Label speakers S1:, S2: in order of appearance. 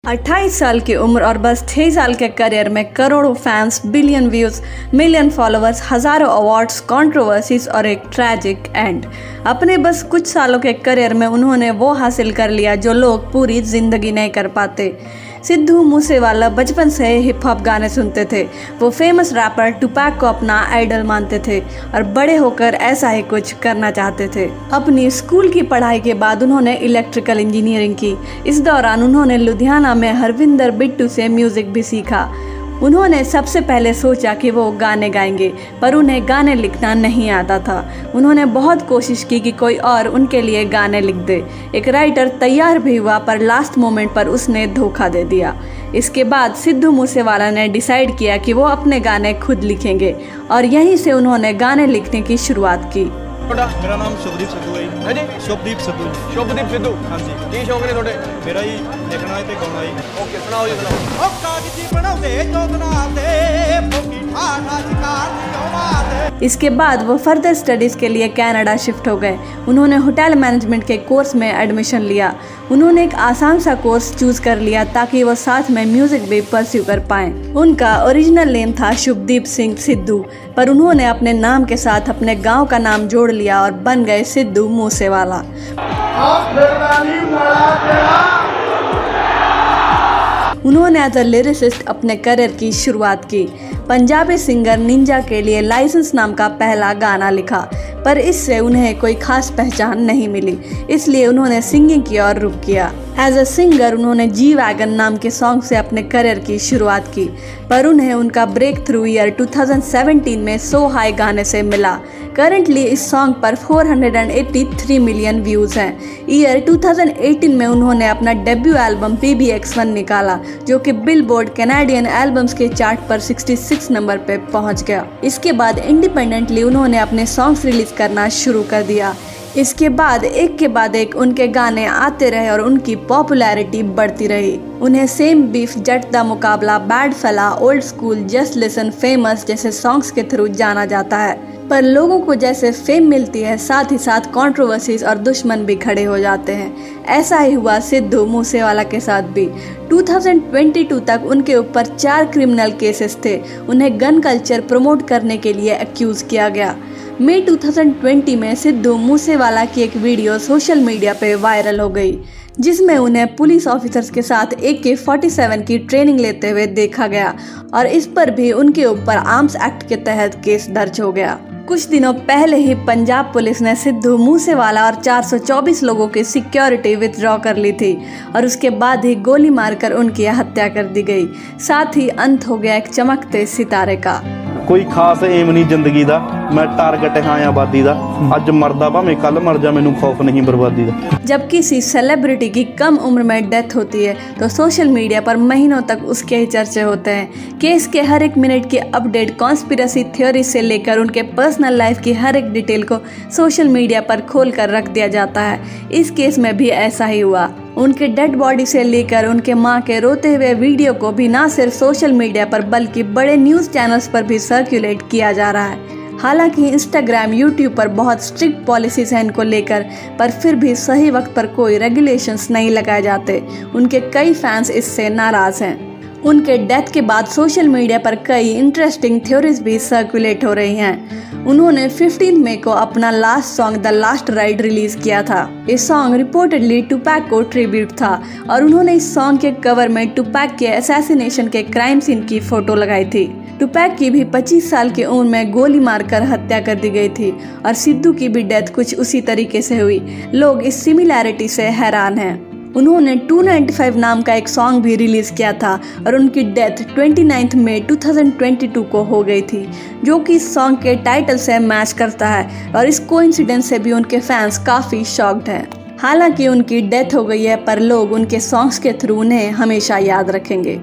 S1: 28 साल की उम्र और बस 6 साल के करियर में करोड़ों fans, billion views, million followers, हजारों अवार्ड्स, कंट्रोवर्सीज और एक ट्रैजिक एंड। अपने बस कुछ सालों के करियर में उन्होंने वो हासिल कर लिया जो लोग पूरी जिंदगी नहीं कर पाते। सिद्धू मूसेवाला बचपन से हिप हॉप गाने सुनते थे। वो फेमस रैपर टुपैक को अपना आइडल मानते थे और बड़े होकर ऐसा ही कुछ करना चाहते थे। अपनी स्कूल की पढ़ाई के बाद उन्होंने इलेक्ट्रिकल इंजीनियरिंग की। इस दौरान उन्होंने लुधियाना में हरविंदर बिट्टू से म्यूजिक भी सीखा। उन्होंने सबसे पहले सोचा कि वो गाने गाएंगे, पर उन्हें गाने लिखना नहीं आता था। उन्होंने बहुत कोशिश की कि कोई और उनके लिए गाने लिख दे। एक राइटर तैयार भी हुआ, पर लास्ट मोमेंट पर उसने धोखा दे दिया। इसके बाद सिद्धू मूसेवाला ने डिसाइड किया कि वो अपने गाने खुद लिखेंगे और यहीं से उन्होंने गाने लिखने की शुरुआत की।
S2: मेरा नाम शुभदीप सिद्धू है। हाँ जी, शुभदीप सिद्धू। शुभदीप सिद्धू, हाँ जी। की शौक ने थोड़े? मेरा ही लिखना है ते गाना है। ओके, सुनाओ जी, सुनाओ। ओ कागजी बनाउंदे जो बनाते भोगी ठाठा शिकार दी मात।
S1: इसके बाद वो फर्दर स्टडीज के लिए कनाडा शिफ्ट हो गए। उन्होंने होटल मैनेजमेंट के कोर्स में एडमिशन लिया। उन्होंने एक आसान सा कोर्स चूज कर लिया ताकि वो साथ में म्यूजिक भी परस्यू कर पाएं। उनका ओरिजिनल नेम था शुभदीप सिंह सिद्धू, पर उन्होंने अपने नाम के साथ अपने गांव का नाम जोड़ लिया और बन गए सिद्धू मूसेवाला। उन्होंने एज अ लिरिसिस्ट अपने करियर की शुरुआत की। पंजाबी सिंगर निंजा के लिए लाइसेंस नाम का पहला गाना लिखा, पर इससे उन्हें कोई खास पहचान नहीं मिली, इसलिए उन्होंने सिंगिंग की ओर रुख किया। एज अ सिंगर उन्होंने जी वैगन नाम के सॉन्ग से अपने करियर की शुरुआत की, पर उन्हें उनका ब्रेक थ्रू ईयर 2017 में सो हाई गाने से मिला। करंटली इस सॉन्ग पर 483 मिलियन व्यूज हैं। ईयर 2018 में उन्होंने अपना डेब्यू एल्बम PBX1 निकाला, जो कि बिलबोर्ड कैनेडियन एल्बम्स के चार्ट पर 66 नंबर पे पहुंच गया। इसके बाद इंडिपेंडेंटली उन्होंने अपने सॉन्ग्स रिलीज करना शुरू कर दिया। इसके बाद एक उनके गाने आते रहे और उनकी पॉपुलैरिटी बढ़ती रही। उन्हें सेम बीफ, जट दा मुकाबला, बैड फेला, old school, just listen, famous जैसे सॉन्ग्स के थ्रू जाना जाता है। पर लोगों को जैसे फेम मिलती है, साथ ही साथ कंट्रोवर्सीज और दुश्मन भी खड़े हो जाते हैं। ऐसा ही हुआ सिद्धू मूसेवाला के साथ भी। 2022 तक उनके ऊपर 4 क्रिमिनल केसेस थे। उन्हें गन कल्चर प्रमोट करने के लिए एक्यूज किया गया। मई 2020 में सिद्धू मूसेवाला की एक वीडियो सोशल मीडिया पे वायरल हो गई, जिसमें उन्हें पुलिस ऑफिसर्स के साथ AK-47 की ट्रेनिंग लेते हुए देखा गया और इस पर भी उनके ऊपर आर्म्स एक्ट के तहत केस दर्ज हो गया। कुछ दिनों पहले ही पंजाब पुलिस ने सिद्धू मूसेवाला और 424 लोगों की सिक्योरिटी विथड्रॉ कर ली थी और उसके बाद ही गोली मारकर उनकी हत्या कर दी गई। साथ ही अंत हो गया एक चमकते सितारे का।
S3: कोई खास एम नहीं जिंदगी दा, मैं टारगेट हाँ आबादी दा। अज मरदा भावें कल मर जा, मैनू खौफ नहीं बर्बादी दा।
S1: जब किसी सेलिब्रिटी की कम उम्र में डेथ होती है तो सोशल मीडिया पर महीनों तक उसके ही चर्चे होते हैं। केस के हर एक मिनट की अपडेट, कॉन्स्पिरेसी थ्योरी से लेकर उनके पर्सनल लाइफ की हर एक डिटेल को सोशल मीडिया पर खोल कर रख दिया जाता है। इस केस में भी ऐसा ही हुआ। उनके डेड बॉडी से लेकर उनके मां के रोते हुए वीडियो को भी ना सिर्फ सोशल मीडिया पर बल्कि बड़े न्यूज़ चैनल्स पर भी सर्कुलेट किया जा रहा है। हालांकि इंस्टाग्राम, यूट्यूब पर बहुत स्ट्रिक्ट पॉलिसीज हैं इनको लेकर, पर फिर भी सही वक्त पर कोई रेगुलेशंस नहीं लगाए जाते। उनके कई फैंस इससे नाराज हैं। उनके डेथ के बाद सोशल मीडिया पर कई इंटरेस्टिंग थ्योरीज भी सर्कुलेट हो रही हैं। उन्होंने 15 मई को अपना last song the last ride release किया था। इस सॉन्ग रिपोर्टेडली टुपैक को ट्रिब्यूट था और उन्होंने इस सॉन्ग के कवर में टुपैक के असैसिनेशन के क्राइम सीन की फोटो लगाई थी। टुपैक की भी 25 साल की उम्र में गोली मारकर हत्या कर दी गई थी और सिद्धू की भी डेथ कुछ उसी तरीके से हुई। लोग इस सिमिलैरिटी से हैरान हैं। उन्होंने 295 नाम का एक सॉन्ग भी रिलीज किया था और उनकी डेथ 29 मई 2022 को हो गई थी, जो कि इस सॉन्ग के टाइटल से मैच करता है और इस कोइंसिडेंस से भी उनके फैंस काफी शॉक्ड हैं। हालांकि उनकी डेथ हो गई है, पर लोग उनके सॉन्ग्स के थ्रू उन्हें हमेशा याद रखेंगे।